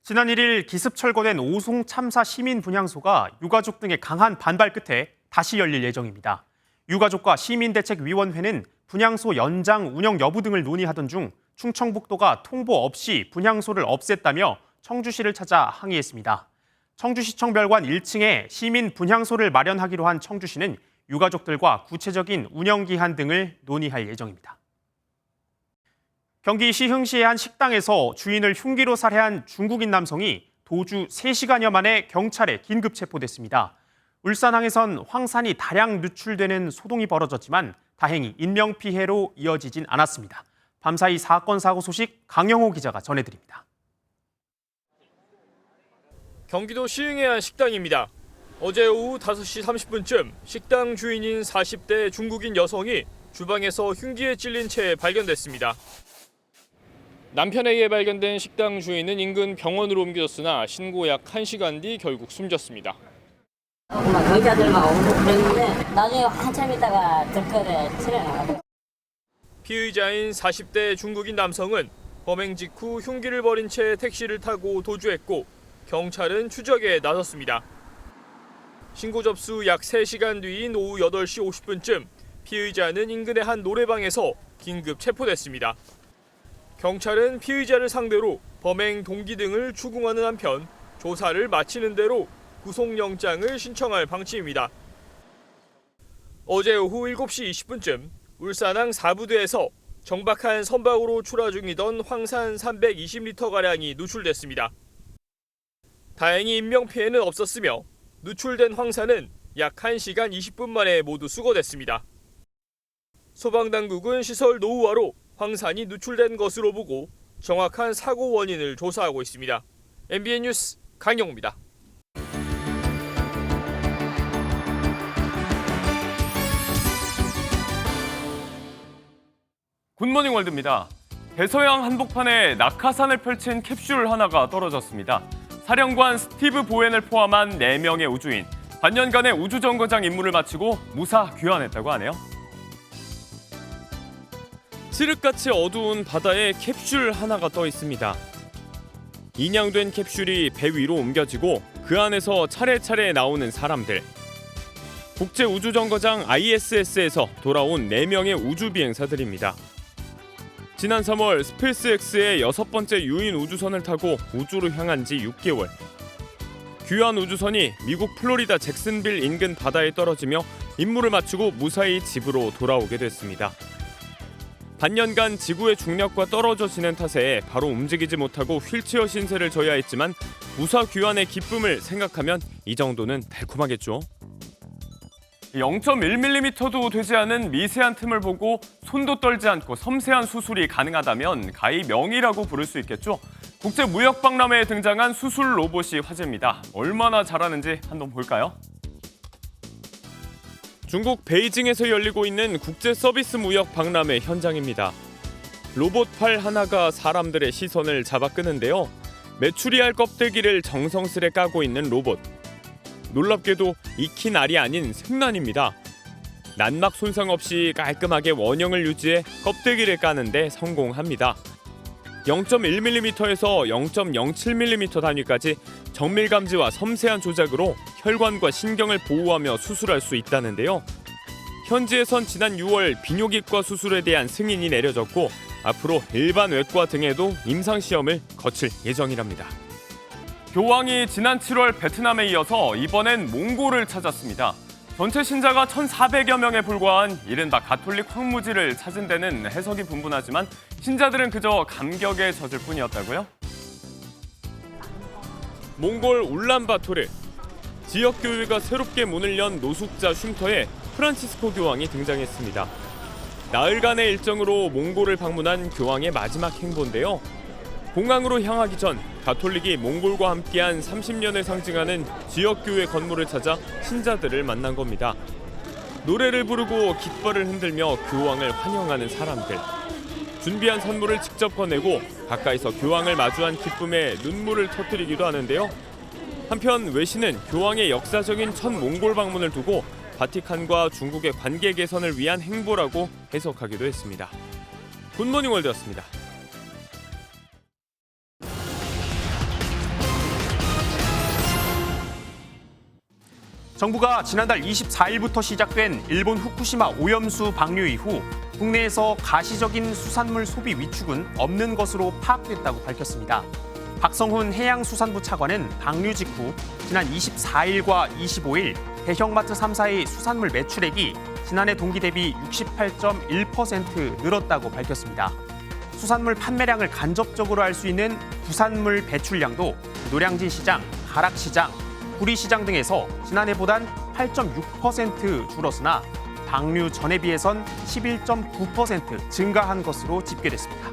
지난 1일 기습 철거된 오송 참사 시민 분향소가 유가족 등의 강한 반발 끝에 다시 열릴 예정입니다. 유가족과 시민대책위원회는 분향소 연장 운영 여부 등을 논의하던 중 충청북도가 통보 없이 분향소를 없앴다며 청주시를 찾아 항의했습니다. 청주시청 별관 1층에 시민 분향소를 마련하기로 한 청주시는 유가족들과 구체적인 운영 기한 등을 논의할 예정입니다. 경기 시흥시의 한 식당에서 주인을 흉기로 살해한 중국인 남성이 도주 3시간여 만에 경찰에 긴급 체포됐습니다. 울산항에선 황산이 다량 누출되는 소동이 벌어졌지만 다행히 인명피해로 이어지진 않았습니다. 밤사이 사건 사고 소식 강영호 기자가 전해드립니다. 경기도 시흥의 한 식당입니다. 어제 오후 5시 30분쯤 식당 주인인 40대 중국인 여성이 주방에서 흉기에 찔린 채 발견됐습니다. 남편에 의해 발견된 식당 주인은 인근 병원으로 옮겨졌으나 신고 약 1시간 뒤 결국 숨졌습니다. 의자들만 오고 그랬는데 나중에 한참 있다가 덜커에 치러나가고. 피의자인 40대 중국인 남성은 범행 직후 흉기를 버린 채 택시를 타고 도주했고 경찰은 추적에 나섰습니다. 신고 접수 약 3시간 뒤인 오후 8시 50분쯤 피의자는 인근의 한 노래방에서 긴급 체포됐습니다. 경찰은 피의자를 상대로 범행 동기 등을 추궁하는 한편 조사를 마치는 대로 구속영장을 신청할 방침입니다. 어제 오후 7시 20분쯤 울산항 4부대에서 정박한 선박으로 출하 중이던 황산 320리터가량이 누출됐습니다. 다행히 인명피해는 없었으며 누출된 황산은 약 1시간 20분 만에 모두 수거됐습니다. 소방당국은 시설 노후화로 황산이 누출된 것으로 보고 정확한 사고 원인을 조사하고 있습니다. MBN 뉴스 강영호입니다. 굿모닝 월드입니다. 대서양 한복판에 낙하산을 펼친 캡슐 하나가 떨어졌습니다. 사령관 스티브 보엔을 포함한 4명의 우주인, 반년간의 우주정거장 임무를 마치고 무사 귀환했다고 하네요. 칠흑같이 어두운 바다에 캡슐 하나가 떠 있습니다. 인양된 캡슐이 배 위로 옮겨지고 그 안에서 차례차례 나오는 사람들. 국제우주정거장 ISS에서 돌아온 4명의 우주비행사들입니다. 지난 3월 스페이스X의 6번째 유인 우주선을 타고 우주로 향한 지 6개월. 귀환 우주선이 미국 플로리다 잭슨빌 인근 바다에 떨어지며 임무를 마치고 무사히 집으로 돌아오게 됐습니다. 반년간 지구의 중력과 떨어져 지낸 탓에 바로 움직이지 못하고 휠체어 신세를 져야 했지만 무사 귀환의 기쁨을 생각하면 이 정도는 달콤하겠죠. 0.1mm도 되지 않은 미세한 틈을 보고 손도 떨지 않고 섬세한 수술이 가능하다면 가히 명의라고 부를 수 있겠죠. 국제무역박람회에 등장한 수술 로봇이 화제입니다. 얼마나 잘하는지 한번 볼까요? 중국 베이징에서 열리고 있는 국제서비스무역박람회 현장입니다. 로봇 팔 하나가 사람들의 시선을 잡아 끄는데요. 메추리알 껍데기를 정성스레 까고 있는 로봇. 놀랍게도 익힌 알이 아닌 생란입니다. 난막 손상 없이 깔끔하게 원형을 유지해 껍데기를 까는데 성공합니다. 0.1mm에서 0.07mm 단위까지 정밀 감지와 섬세한 조작으로 혈관과 신경을 보호하며 수술할 수 있다는데요. 현지에선 지난 6월 비뇨기과 수술에 대한 승인이 내려졌고 앞으로 일반 외과 등에도 임상시험을 거칠 예정이랍니다. 교황이 지난 7월 베트남에 이어서 이번엔 몽골을 찾았습니다. 전체 신자가 1,400여 명에 불과한 이른바 가톨릭 황무지를 찾은 데는 해석이 분분하지만 신자들은 그저 감격에 젖을 뿐이었다고요? 몽골 울란바토르. 지역교회가 새롭게 문을 연 노숙자 쉼터에 프란치스코 교황이 등장했습니다. 나흘간의 일정으로 몽골을 방문한 교황의 마지막 행보인데요. 공항으로 향하기 전 가톨릭이 몽골과 함께한 30년을 상징하는 지역교회 건물을 찾아 신자들을 만난 겁니다. 노래를 부르고 깃발을 흔들며 교황을 환영하는 사람들. 준비한 선물을 직접 꺼내고 가까이서 교황을 마주한 기쁨에 눈물을 터뜨리기도 하는데요. 한편 외신은 교황의 역사적인 첫 몽골 방문을 두고 바티칸과 중국의 관계 개선을 위한 행보라고 해석하기도 했습니다. 굿모닝 월드였습니다. 정부가 지난달 24일부터 시작된 일본 후쿠시마 오염수 방류 이후 국내에서 가시적인 수산물 소비 위축은 없는 것으로 파악됐다고 밝혔습니다. 박성훈 해양수산부 차관은 방류 직후 지난 24일과 25일 대형마트 3사의 수산물 매출액이 지난해 동기 대비 68.1% 늘었다고 밝혔습니다. 수산물 판매량을 간접적으로 알 수 있는 부산물 배출량도 노량진 시장, 가락시장, 구리시장 등에서 지난해보단 8.6% 줄었으나 방류 전에 비해선 11.9% 증가한 것으로 집계됐습니다.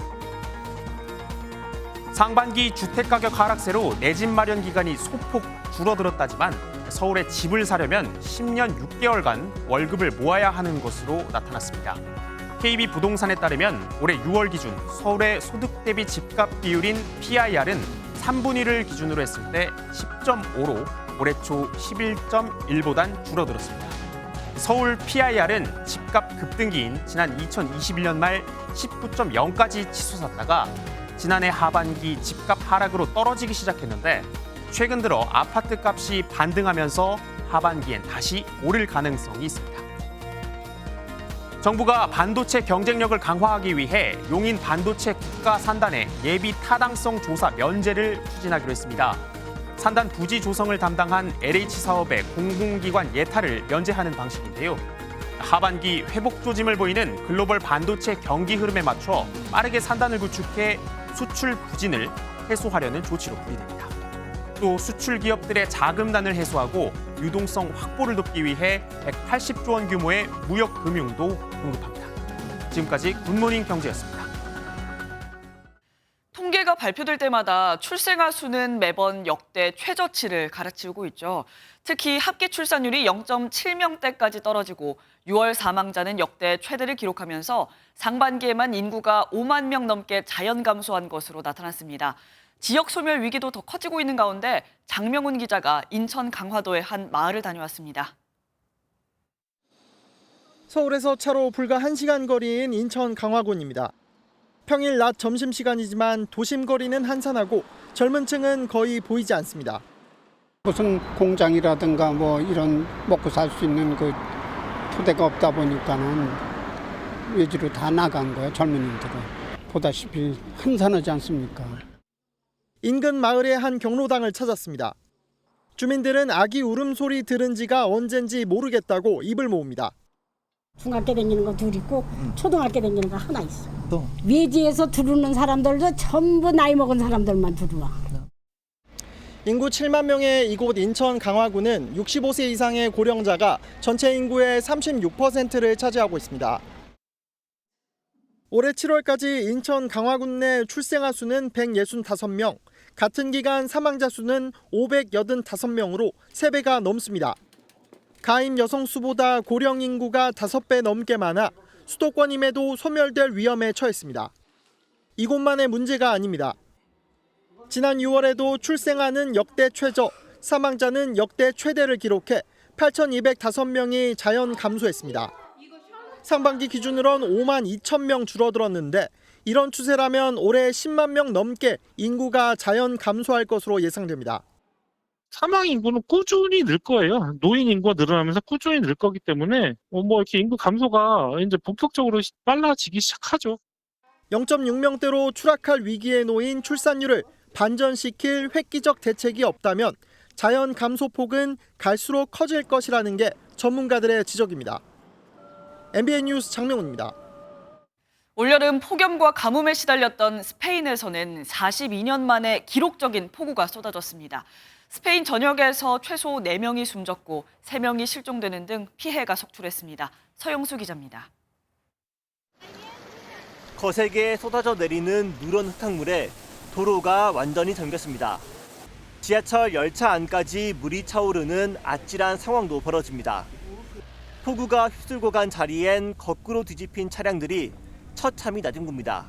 상반기 주택가격 하락세로 내 집 마련 기간이 소폭 줄어들었다지만 서울에 집을 사려면 10년 6개월간 월급을 모아야 하는 것으로 나타났습니다. KB부동산에 따르면 올해 6월 기준 서울의 소득 대비 집값 비율인 PIR은 3분의 1을 기준으로 했을 때 10.5로 올해 초 11.1보단 줄어들었습니다. 서울 PIR은 집값 급등기인 지난 2021년 말 19.0까지 치솟았다가 지난해 하반기 집값 하락으로 떨어지기 시작했는데 최근 들어 아파트 값이 반등하면서 하반기엔 다시 오를 가능성이 있습니다. 정부가 반도체 경쟁력을 강화하기 위해 용인 반도체 국가산단의 예비 타당성 조사 면제를 추진하기로 했습니다. 산단 부지 조성을 담당한 LH 사업의 공공기관 예타를 면제하는 방식인데요. 하반기 회복 조짐을 보이는 글로벌 반도체 경기 흐름에 맞춰 빠르게 산단을 구축해 수출 부진을 해소하려는 조치로 풀이됩니다. 또 수출 기업들의 자금난을 해소하고 유동성 확보를 돕기 위해 180조 원 규모의 무역 금융도 공급합니다. 지금까지 굿모닝 경제였습니다. 통계가 발표될 때마다 출생아 수는 매번 역대 최저치를 갈아치우고 있죠. 특히 합계 출산율이 0.7명대까지 떨어지고 6월 사망자는 역대 최대를 기록하면서 상반기에만 인구가 5만 명 넘게 자연 감소한 것으로 나타났습니다. 지역 소멸 위기도 더 커지고 있는 가운데 장명훈 기자가 인천 강화도의 한 마을을 다녀왔습니다. 서울에서 차로 불과 1시간 거리인 인천 강화군입니다. 평일 낮 점심시간이지만 도심 거리는 한산하고 젊은 층은 거의 보이지 않습니다. 무슨 공장이라든가 뭐 이런 먹고 살 수 있는 그 토대가 없다 보니까는 외지로 다 나간 거예요, 젊은이들은. 보다시피 한산하지 않습니까? 인근 마을의 한 경로당을 찾았습니다. 주민들은 아기 울음소리 들은 지가 언젠지 모르겠다고 입을 모읍니다. 중학교 다니는 거 둘 있고 초등학교 다니는 거 하나 있어. 외지에서 들어오는 사람들도 전부 나이 먹은 사람들만 들어와. 인구 7만 명의 이곳 인천 강화군은 65세 이상의 고령자가 전체 인구의 36%를 차지하고 있습니다. 올해 7월까지 인천 강화군 내 출생아 수는 165명, 같은 기간 사망자 수는 585명으로 3배가 넘습니다. 가임 여성 수보다 고령 인구가 5배 넘게 많아 수도권임에도 소멸될 위험에 처했습니다. 이곳만의 문제가 아닙니다. 지난 6월에도 출생아는 역대 최저, 사망자는 역대 최대를 기록해 8,205명이 자연 감소했습니다. 상반기 기준으론 5만 2천 명 줄어들었는데 이런 추세라면 올해 10만 명 넘게 인구가 자연 감소할 것으로 예상됩니다. 사망 인구는 꾸준히 늘 거예요. 노인 인구가 늘어나면서 꾸준히 늘 거기 때문에 이렇게 인구 감소가 이제 본격적으로 빨라지기 시작하죠. 0.6명대로 추락할 위기에 놓인 출산율을 반전시킬 획기적 대책이 없다면 자연 감소폭은 갈수록 커질 것이라는 게 전문가들의 지적입니다. MBN 뉴스 장명훈입니다. 올여름 폭염과 가뭄에 시달렸던 스페인에서는 42년 만에 기록적인 폭우가 쏟아졌습니다. 스페인 전역에서 최소 4명이 숨졌고 3명이 실종되는 등 피해가 속출했습니다. 서영수 기자입니다. 거세게 쏟아져 내리는 누런 흙탕물에 도로가 완전히 잠겼습니다. 지하철 열차 안까지 물이 차오르는 아찔한 상황도 벌어집니다. 폭우가 휩쓸고 간 자리엔 거꾸로 뒤집힌 차량들이 처참히 나뒹굽니다.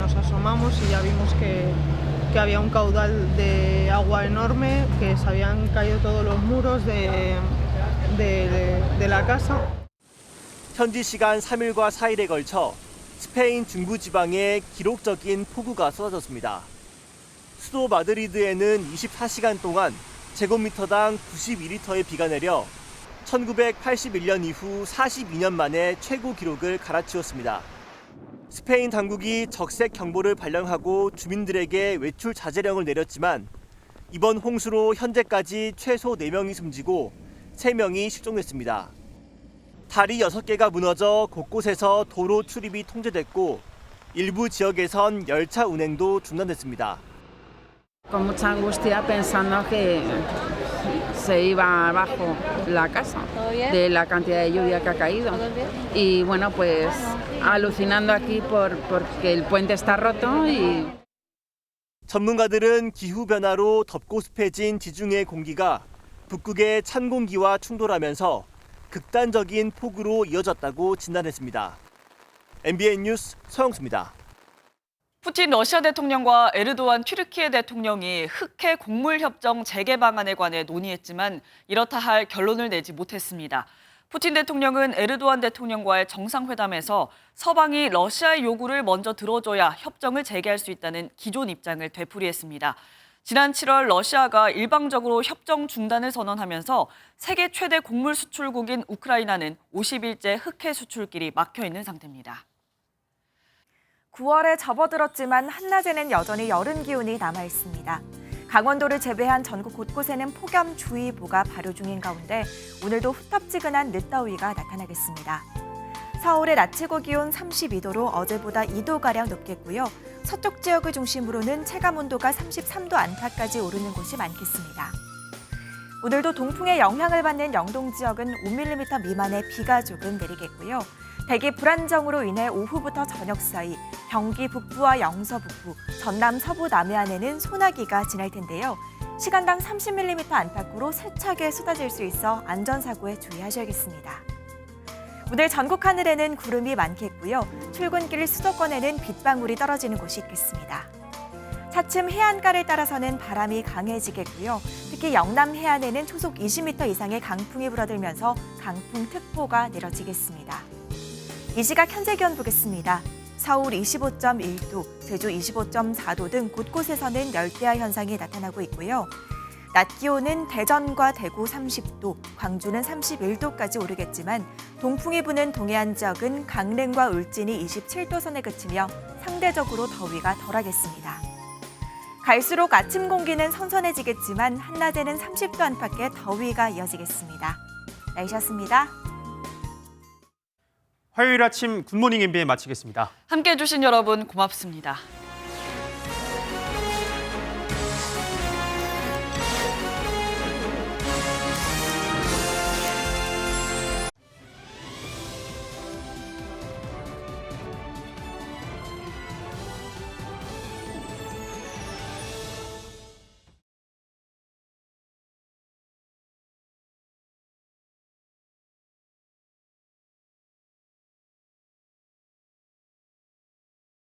Nos asomamos y ya vimos que había un caudal de agua enorme, que se habían caído todos los muros de la casa. 현지 시간 3일과 4일에 걸쳐 스페인 중부 지방에 기록적인 폭우가 쏟아졌습니다. 수도 마드리드에는 24시간 동안 제곱미터당 92리터의 비가 내려 1981년 이후 42년 만에 최고 기록을 갈아치웠습니다. 스페인 당국이 적색 경보를 발령하고 주민들에게 외출 자제령을 내렸지만 이번 홍수로 현재까지 최소 4명이 숨지고 3명이 실종됐습니다. 다리 6개가 무너져 곳곳에서 도로 출입이 통제됐고 일부 지역에선 열차 운행도 중단됐습니다. Con mucha angustia pensando que se iba abajo la casa de la cantidad de lluvia que ha caído. Y bueno, pues alucinando aquí porque el puente está roto y 전문가들은 기후 변화로 덥고 습해진 지중해 공기가 북극의 찬 공기와 충돌하면서 극단적인 폭우로 이어졌다고 진단했습니다. MBN 뉴스 서영수입니다. 푸틴 러시아 대통령과 에르도안 튀르키예 대통령이 흑해 곡물협정 재개 방안에 관해 논의했지만 이렇다 할 결론을 내지 못했습니다. 푸틴 대통령은 에르도안 대통령과의 정상회담에서 서방이 러시아의 요구를 먼저 들어줘야 협정을 재개할 수 있다는 기존 입장을 되풀이했습니다. 지난 7월 러시아가 일방적으로 협정 중단을 선언하면서 세계 최대 곡물 수출국인 우크라이나는 50일째 흑해 수출길이 막혀 있는 상태입니다. 9월에 접어들었지만 한낮에는 여전히 여름 기온이 남아 있습니다. 강원도를 제외한 전국 곳곳에는 폭염주의보가 발효 중인 가운데 오늘도 후텁지근한 늦더위가 나타나겠습니다. 서울의 낮 최고 기온 32도로 어제보다 2도가량 높겠고요. 서쪽 지역을 중심으로는 체감온도가 33도 안팎까지 오르는 곳이 많겠습니다. 오늘도 동풍의 영향을 받는 영동 지역은 5mm 미만의 비가 조금 내리겠고요. 대기 불안정으로 인해 오후부터 저녁 사이 경기 북부와 영서 북부, 전남 서부 남해안에는 소나기가 지날 텐데요. 시간당 30mm 안팎으로 세차게 쏟아질 수 있어 안전사고에 주의하셔야겠습니다. 오늘 전국 하늘에는 구름이 많겠고요. 출근길 수도권에는 빗방울이 떨어지는 곳이 있겠습니다. 차츰 해안가를 따라서는 바람이 강해지겠고요. 특히 영남 해안에는 초속 20m 이상의 강풍이 불어들면서 강풍특보가 내려지겠습니다. 이 시각 현재 기온 보겠습니다. 서울 25.1도, 제주 25.4도 등 곳곳에서는 열대야 현상이 나타나고 있고요. 낮 기온은 대전과 대구 30도, 광주는 31도까지 오르겠지만 동풍이 부는 동해안 지역은 강릉과 울진이 27도 선에 그치며 상대적으로 더위가 덜하겠습니다. 갈수록 아침 공기는 선선해지겠지만 한낮에는 30도 안팎의 더위가 이어지겠습니다. 날씨였습니다. 화요일 아침 굿모닝 MBN 마치겠습니다. 함께해 주신 여러분 고맙습니다.